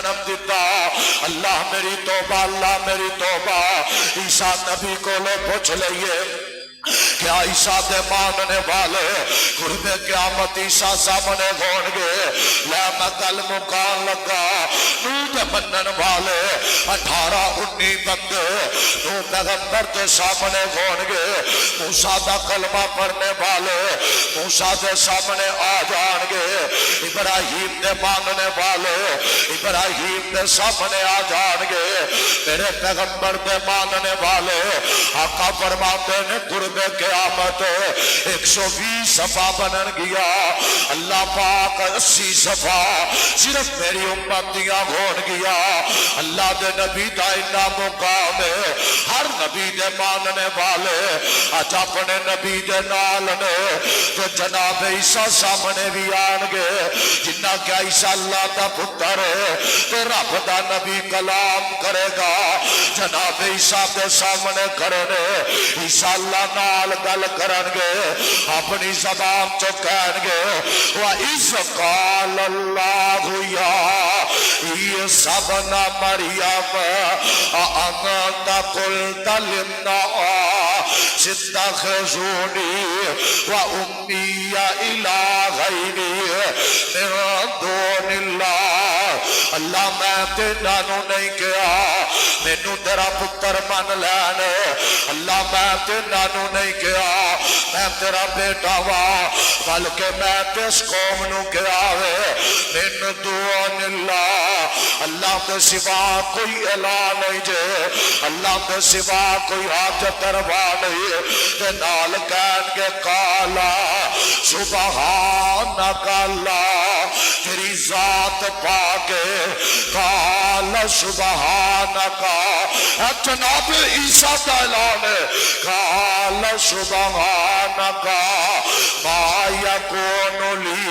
جنم دیتا اللہ میری توبہ اللہ میری توبہ عیسیٰ نبی کو لو پوچھ لئیے کیا عیسیٰ دے ماننے والے قرب قیامت عیسیٰ سامنے گھون گے لے میں گل مکان لگا نو دے منن والے 18-19 بندے نو پیغمبر دے سامنے گھون گے موسیٰ دا کلمہ پڑھنے والے موسیٰ دے سامنے آ جان گے ابراہیم دے ماننے والے ابراہیم دے سامنے آ جان گے میرے پیغمبر دے ماننے والے آقا فرماتے نے قرب قیامت 120 صفحہ بنن گیا اللہ پاک 80 صفحہ صرف میری امت دیا گھون گیا اللہ دے نبی دا اتنا مقام ہے ہر نبی دے ماننے والے اج اپنے نبی دے نال نے تو جناب عیسیٰ سامنے بھی آن گے جنہ کیا عیسیٰ اللہ دا پتر ہے تو رب دا نبی کلام کرے گا جناب عیسیٰ دے سامنے کرنے عیسیٰ اللہ نال گل کرن گے اپنی زبان چو کہن گے وَإِذْ قَالَ اللَّهُ يَا عِيسَى ابْنَ مَرْيَمَ أَأَنْتَ قُلْتَ لِلنَّاسِ اتَّخِذُونِي وَأُمِّيَ إِلَٰهَيْنِ مِن دُونِ اللَّهِ اللہ میں تینانو نہیں کیا مینو تیرا پتر من لینے اللہ میں تینانو نہیں کیا میں تیرا بیٹا وا بلکہ میں تیس قوم نو کیا ہے من دون اللہ اللہ کے سوا کوئی الہ نہیں جے اللہ کے سوا کوئی حاجت روا نہیں تے نال کہن کے کالا سبحانک اللہ تیری ذات پاکے کالا سبحانک جناب عیسیٰ کا اعلان ہے کالا سبحانک ما یکون لی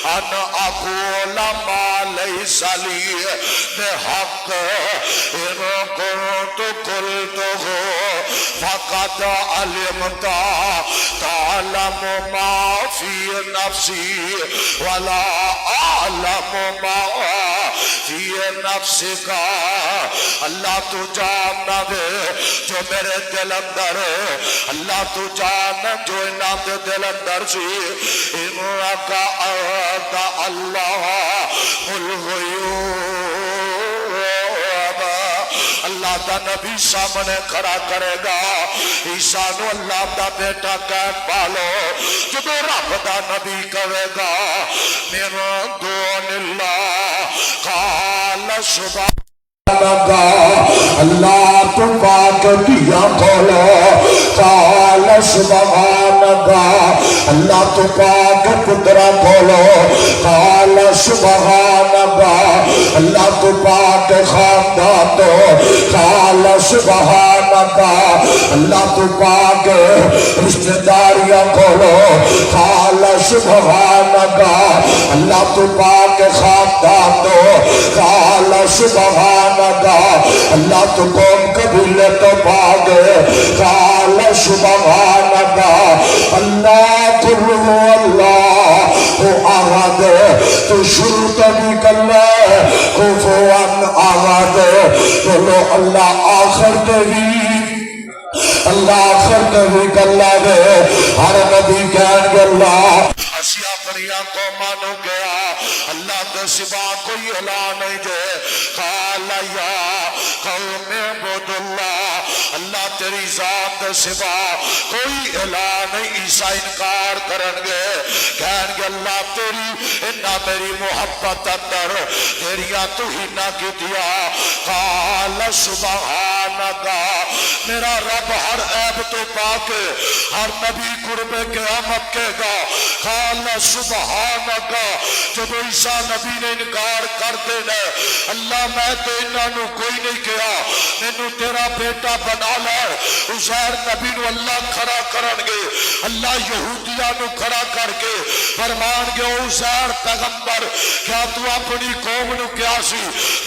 ان اقول ما لیس لی بحق ان کنت قلتہ فقد علمت تعلم ما فی نفسی ولا اعلم ما فی نفسی کا اللہ تو جاننا دے جو میرے دل اندر ہے اللہ تو جاننا جو انہاں دے دل اندر سی انہاں کا اللہ الغیوب اللہ دا نبی سامنے کھڑا کرے گا عیسیٰ نو اللہ دا بیٹا کہن پالو جب رب دا نبی کہے گا من دون اللہ قال سبحان اللہ تو پاک دیا کھولو قال سبحانک اللہ تو پاک پترا کھولو قال سبحانک اللہ تو پاک خاندان تو قال سبحانک اللہ تو پاک رشتہ داریاں کھولو قال سبحانک اللہ تو پاک خاندان تو قال سبحانک اللہ تو قوم قبیلے تو پاگے قال سبحانک اللہ کل ہو اللہ ہو آغاد تو شروع تبھی کلے کفوان آغاد تو لو اللہ آخر تبھی اللہ آخر تبھی کلے دے ہر نبی کہن گے اللہ اسیا پریا کو مانو گیا اللہ کے سوا کوئی الہ نہیں دے قال یا قوم اعبدوا اللہ اللہ تیری ذات سوا کوئی الہ نہیں عیسیٰ انکار کرن گے کہن گے اللہ تیری انہا میری محبت اندر تیریا تو ہی نہ کی دیا قال سبحانک میرا رب ہر عیب تو پاکے ہر نبی قرب قیامت کے گا قال سبحانک جب عیسیٰ نبی نے انکار کر دینا اللہ میں تو انہوں کوئی نہیں کیا میں تیرا بیٹا بنا لے عزیر نبی نو اللہ کھڑا کرن گے اللہ یہودیاں نو کھڑا کر کے فرمان گے عزیر پیغمبر کیا تو اپنی قوم نو کیا سی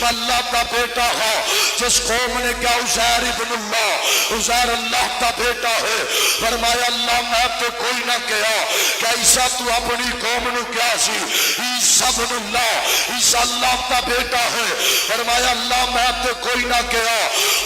اللہ کا بیٹا ہے جس قوم نے کیا عزیر ابن اللہ عزیر اللہ کا بیٹا ہے فرمایا اللہ میں تو کوئی نہ کیا کہ عیسیٰ عیسیٰ تو اپنی قوم نو کیا سی عیسیٰ بن اللہ عیسیٰ اللہ کا بیٹا ہے فرمایا اللہ میں تے کوئی نہ کیا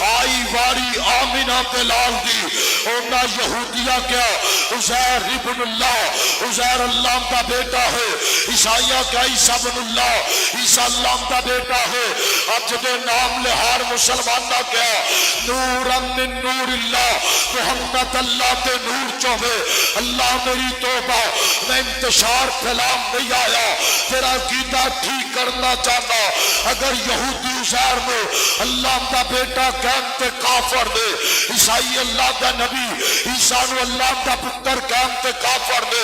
آئی واری آمینہ بلال دی اونا یہودیہ کیا عزیر ابن اللہ عزیر اللہ کا بیٹا ہے عیسائیہ کیا عیسیٰ بن اللہ عیسیٰ اللہ کا بیٹا ہے اب جدے نام لہار مسلمان نہ کیا نور من نور اللہ محمد اللہ تے نور چوہے اللہ میری توبہ میں انتشار پھیلام نہیں آیا تیرا عقیدہ ٹھیک کرنا چاہتا اگر یہودی عزیر میں اللہ کا بیٹا کہتے کافر دے عیسائی اللہ کا نبی عیسیٰ نو اللہ کا پتر کہتے کافر دے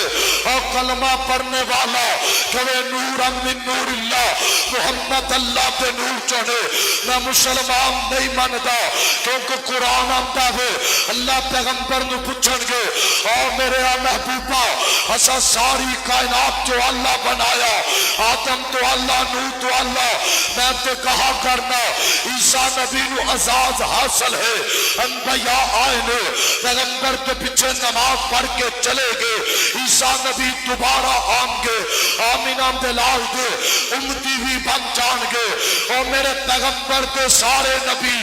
اور کلمہ پڑھنے والا کہ نور من نور اللہ محمد اللہ پہ نور چڑھے میں مسلمان نہیں مانتا کیونکہ قرآن آمدہ ہے اللہ پیغمبر نو پوچھن گے اور میرے محبوبہ ایسا ساری کائنات جو اللہ بنایا آدم تو اللہ نوح تو اللہ میں تے کہا کرنا عیسیٰ نبی نو عزاز حاصل ہے انبیاء آئے نے پیغمبر کے پیچھے نماز پڑھ کے چلے گے عیسیٰ نبی دوبارہ آم گے آمینہ دلال دے امتی بھی بن جان گے اور میرے پیغمبر کے سارے نبی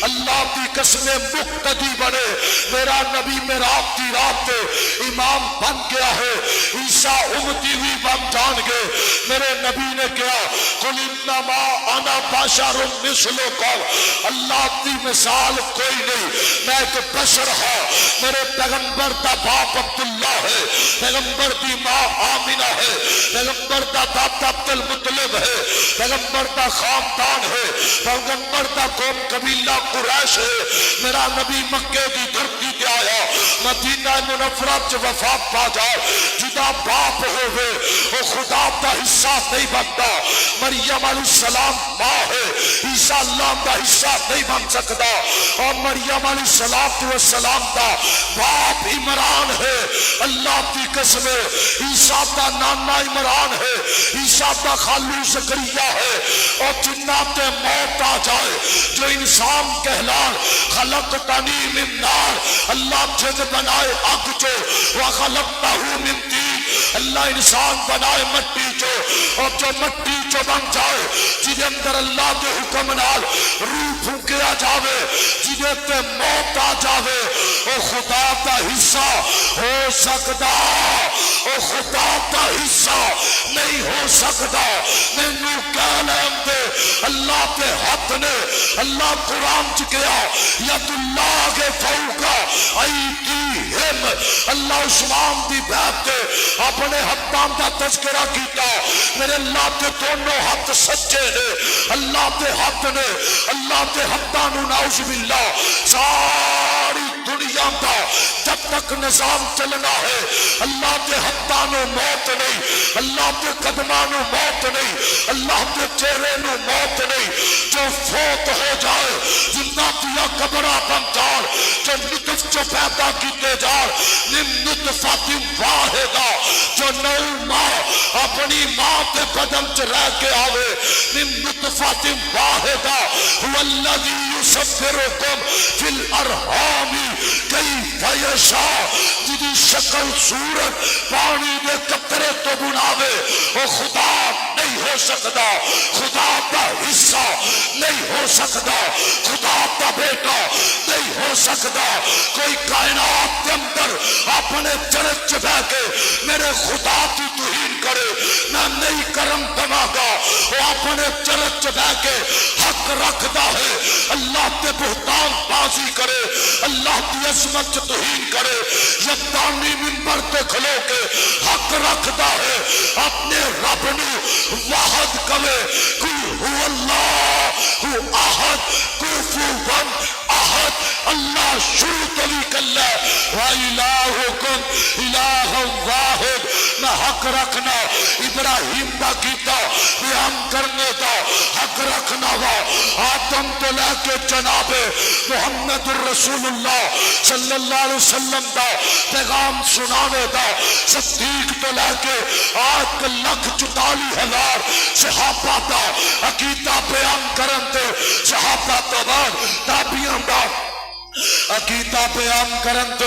اللہ کی قسمیں مقتدی بنے میرا نبی میراب کی رات دے امام بن گیا ہے عیسیٰ امتی بھی بن جان گے میرے نبی نے کیا قل انما انا بشر مثلکم اللہ کی مثال کوئی نہیں میں ایک بشر ہوں میرے پیغمبر کا باپ عبداللہ ہے پیغمبر کی ماں آمینہ ہے پیغمبر کا دادا عبد المطلب ہے پیغمبر کا خاندان ہے پیغمبر کا قوم قبیلہ قریش ہے میرا نبی مکے کی دھرتی پہ آیا مدینہ منورہ سے وفات پا جائے جدا باپ ہوئے وہ خدا کا حصہ نہیں بنتا مریم علیہ السلام ماں ہے عیسیٰ اللہ کا حصہ نہیں بن سکتا اور مریم علیہ السلام کا باپ عمران ہے اللہ کی قسم عیسیٰ کا نانا عمران ہے عیسیٰ کا خالو زکریا ہے اور جنات موت آ جائے جو انسان کہلان خلقتنی من نار اللہ جن بنائے آگ جو وخلقتہ من طین اللہ انسان بنائے مٹی جو اور جو مٹی جو بن جائے جنہیں اندر اللہ کے حکم نال روح پھونکیا جاوے جنہیں تے موت آ جاوے او خدا کا حصہ ہو سکتا او خدا کا حصہ نہیں ہو سکتا میں نو کہلیں دے اللہ کے حق نے اللہ قرآن چکیا ید اللہ کے فوقا ایدیہم اللہ عثمان دی بیعت دے اپنے حقان کا تذکرہ کیتا میرے اللہ کے دونوں حق سچے نے اللہ کے حق نے اللہ کے حقانو نعوذ باللہ ساری دنیا کا جب تک نظام چلنا ہے اللہ کے حقانو موت نہیں اللہ کے قدمانو موت نہیں اللہ کے چہرے نو موت نہیں جو فوت ہو جائے جناتیہ قبرہ بن جار جو نطف جو پیدا کیتے جار نم نطفات واحدہ جو نو ماں اپنی ماں کے بدن چ رہ کے آوے من نطفات واحدہ هو الذی یصورکم فی الارحام کیف یشاء جدی شکل صورت پانی دے قطرے تو بناوے وہ خدا نہیں ہو سکتا خدا کا حصہ نہیں ہو سکتا خدا کا بیٹا نہیں ہو سکتا کوئی کائنات کے اندر اپنے چرچ بہ کے میرے خدا کی توہین کرے میں نہیں کرم دماغا وہ اپنے چرچ بہ کے حق رکھتا ہے اللہ کے بہتان بازی کرے اللہ کی عظمت توہین کرے یدانی منبر تے کھلو کے حق رکھتا ہے اپنے رب نو واحد کمے قل هو اللہ هو احد کفوا احد اللہ شروع طوی کلہ وَإِلَٰهُكُمْ إِلَٰهٌ وَاحِدٌ میں حق رکھنا ابراہیم دا کیتا بیان کرنے دا حق رکھنا وا آدم تو لے کے جناب محمد الرسول اللہ صلی اللہ علیہ وسلم دا پیغام سنانے دا صدیق تو لے کے 8,44,000 صحابہ دا عقیدہ بیان کرن دے صحابہ تو بعد تابعین دا عقیدہ بیان کرن تے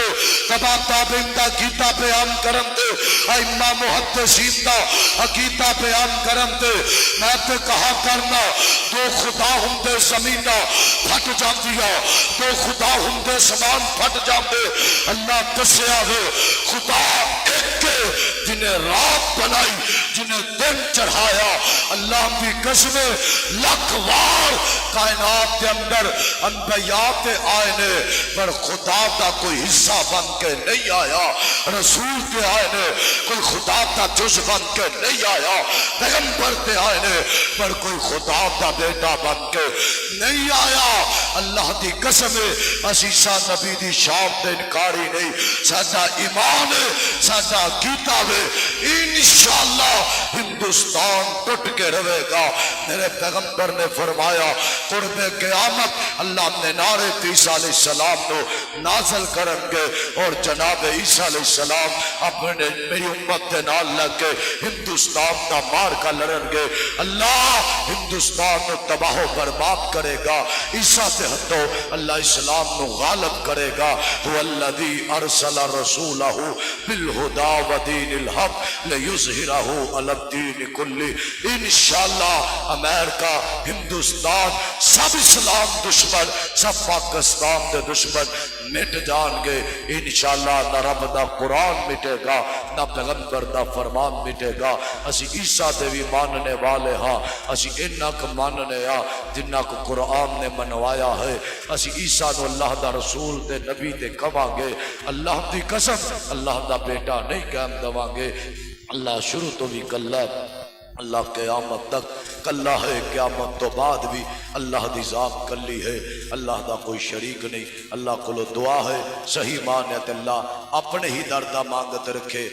تبا تابعین دا عقیدہ بیان کرن تے ائمہ محدثین دا عقیدہ بیان کرن تے میں تے کہا کرنا دو خدا ہوندے زمینہ پھٹ جاندیا دو خدا ہوندے سمان پھٹ جاندے اللہ دسیا ہے خدا ایک جنہیں رات بنائی جنہیں دن چڑھایا اللہ بھی قسم لاکھ وار کائنات کے اندر انبیاء آئے نے پر خدا کا کوئی حصہ بن کے نہیں آیا رسول کے آئے نے کوئی خدا کا جز بن کے نہیں آیا پیغمبر کے آئے نے پر کوئی خدا کا بیٹا بن کے نہیں آیا اللہ دی قسم عیسیٰ نبی دی شان دے انکاری نہیں سادہ ایمان ہے سادہ عقیدہ ہے انشاءاللہ ہندوستان ٹوٹ کے رہے گا میرے پیغمبر نے فرمایا قرب قیامت اللہ نے نعرے عیسیٰ علیہ السلام کو نازل کریں گے اور جناب عیسیٰ علیہ السلام اپنے میری امت کے نال لگ کے ہندوستان کا مار کا لڑیں گے اللہ ہندوستان کو تباہ و برباد کرے گا عیسیٰ سے ہٹو اللہ اسلام کو غالب کرے گا والذی ارسل رسولہ بالہدا ودین الحق لیظہرہ علی الدین کلی انشاءاللہ امریکہ ہندوستان سب اسلام دشمن سب پاکستان دے دشمن مٹ جان گے انشاءاللہ نہ رب دا قرآن مٹے گا نہ پیغمبر دا فرمان مٹے گا اسی عیسیٰ دے بھی ماننے والے ہاں اسی انہاں کو ماننے ہاں جنہاں کو قرآن نے منوایا ہے اسی عیسیٰ نو اللہ دا رسول دے نبی دے کہاں گے اللہ دی قسم اللہ دا بیٹا نہیں قائم دواں گے اللہ شروع تو بھی کلا اللہ قیامت تک کلا ہے قیامت تو بعد بھی اللہ دی ذات کلی ہے اللہ دا کوئی شریک نہیں اللہ کو دعا ہے صحیح مانیت اللہ اپنے ہی دردہ مانگت رکھے